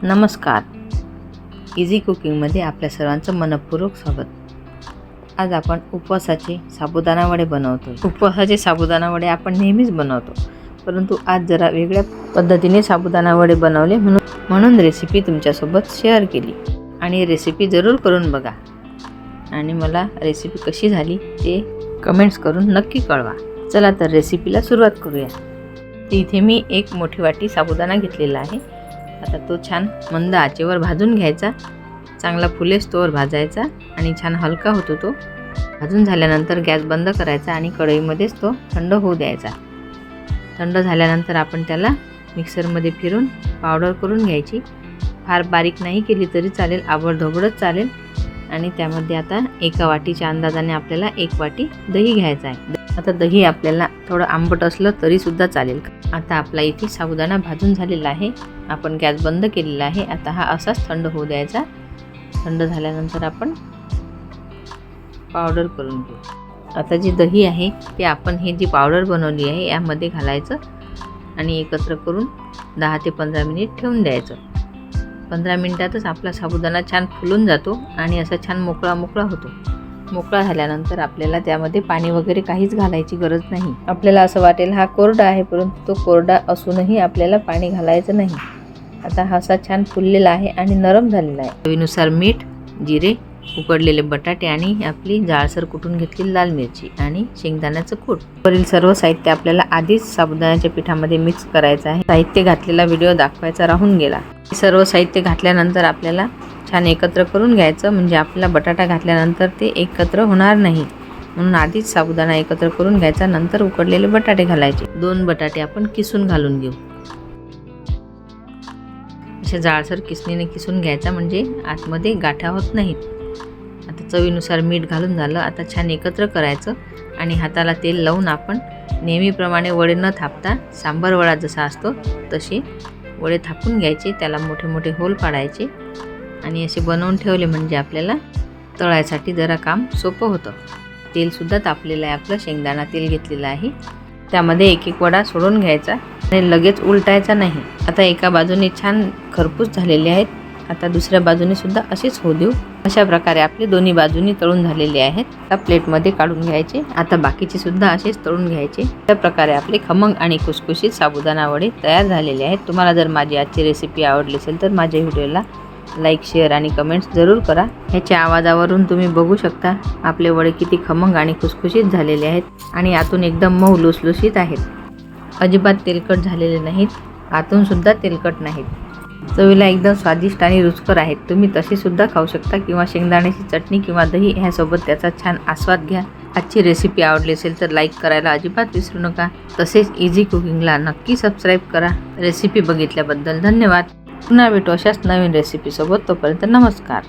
नमस्कार. इझी कुकिंगमध्ये आपल्या सर्वांचं मनपूर्वक स्वागत. आज आपण उपवासाचे साबुदाणा वडे बनवतो. उपवासाचे साबुदाणा वडे आपण नेहमीच बनवतो, परंतु आज जरा वेगळ्या पद्धतीने साबुदाणा वडे बनवले म्हणून रेसिपी तुमच्यासोबत शेअर केली. आणि रेसिपी जरूर करून बघा आणि मला रेसिपी कशी झाली ते कमेंट्स करून नक्की कळवा. चला तर रेसिपीला सुरुवात करूया. इथे मी एक मोठी वाटी साबुदाणा घेतलेला आहे. आता तो छान मंद आचेवर भाजून घ्यायचा. चांगला फुलेस तोवर भाजायचा आणि छान हलका होतो तो. भाजून झाल्यानंतर गॅस बंद करायचा आणि कढईमध्येच तो थंड होऊ द्यायचा. थंड झाल्यानंतर आपण त्याला मिक्सरमध्ये फिरून पावडर करून घ्यायची. फार बारीक नाही केली तरी चालेल, आबडधोबडच चालेल. आणि त्यामध्ये आता एका वाटीच्या अंदाजाने आपल्याला एक वाटी दही घ्यायचा आहे. आता दही आपल्याला थोडं आंबट असलं तरी सुद्धा चालेल. आता आपला इथे साबुदाणा भाजून झालेला आहे. आपण गॅस बंद केलेला आहे. आता हा असाच थंड होऊ द्यायचा. थंड झाल्यानंतर आपण पावडर करून घेऊ. आता जी दही आहे ते आपण ही जी पावडर बनवली आहे यामध्ये घालायचं आणि एकत्र करून 10 ते 15 मिनिट ठेवून द्यायचं. 15 मिनिटातच आपला साबुदाणा छान फुलून जातो आणि असा छान मोकळा होतो. मोकळा झाल्यानंतर आपल्याला त्यामध्ये पाणी वगैरे काहीच घालायची गरज नाही. आपल्याला असं वाटेल हा कोरडा आहे, परंतु तो कोरडा असूनही आपल्याला पाणी घालायचं नाही. आता हा असा छान फुललेला आहे आणि नरम झालेला आहे. चवीनुसार मीठ, जिरे, उकडलेले बटाटे आणि आपली जाडसर कुटून घेतलेली लाल मिरची आणि शेंगदाण्याचं कूट. वरील सर्व साहित्य आपल्याला आधीच साबुदाण्याच्या पिठामध्ये मिक्स करायचं आहे. साहित्य घातलेला व्हिडिओ दाखवायचा राहून गेला. सर्व साहित्य घातल्यानंतर आपल्याला छान एकत्र करून घ्यायचं, म्हणजे आपल्याला बटाटा घातल्यानंतर ते एकत्र होणार नाही. म्हणून आधीच साबुदाणा एकत्र करून घ्यायचा, नंतर उकडलेले बटाटे घालायचे. 2 बटाटे आपण किसून घालून घेऊ. अशा जाडसर किसणीने किसून घ्यायचा, म्हणजे आतमध्ये गाठा होत नाहीत. आता चवीनुसार मीठ घालून झालं. आता छान एकत्र करायचं आणि हाताला तेल लावून आपण नेहमीप्रमाणे वडे न थापता सांबार वडा जसा असतो तसे वडे थापून घ्यायचे. त्याला मोठे मोठे होल पाडायचे आणि असे बनवून ठेवले म्हणजे आपल्याला तळायसाठी जरा काम सोपं होतं. तेलसुद्धा तापलेलं आहे. आपलं शेंगदाणा तेल घेतलेलं आहे. त्यामध्ये एक एक वडा सोडून घ्यायचा आणि लगेच उलटायचा नाही. आता एका बाजूने छान खरपूस झालेले आहेत. आता दुसऱ्या बाजूने सुद्धा असेच होऊ देऊ. अशा प्रकारे आपले दोन्ही बाजूनी तळून झालेले आहेत. आता प्लेटमध्ये काढून घ्यायचे. आता बाकीचे सुद्धा असेच तळून घ्यायचे. त्या प्रकारे आपले खमंग आणि खुसखुशीत साबुदाणा वडे तयार झालेले आहेत. तुम्हाला जर माझी आजची रेसिपी आवडली असेल तर माझ्या व्हिडिओला लाईक, शेअर आणि कमेंट्स जरूर करा. ह्याच्या आवाजावरून तुम्ही बघू शकता आपले वडे किती खमंग आणि खुसखुशीत झालेले आहेत आणि आतून एकदम मऊ लुसलुशीत आहेत. अजिबात तेलकट झालेले नाहीत, आतून सुद्धा तेलकट नाहीत. चवीला एकदम स्वादिष्ट आणि रुचकर आहेत. तुम्ही तसे सुद्धा खाऊ शकता किंवा शेंगदाण्याची चटणी किंवा दही ह्यासोबत त्याचा छान आस्वाद घ्या. आजची रेसिपी आवडली असेल तर लाईक करायला अजिबात विसरू नका. तसेच इझी कुकिंगला नक्की सबस्क्राईब करा. रेसिपी बघितल्याबद्दल धन्यवाद. पुन्हा भेटू अशाच नवीन रेसिपीसोबत. तोपर्यंत नमस्कार.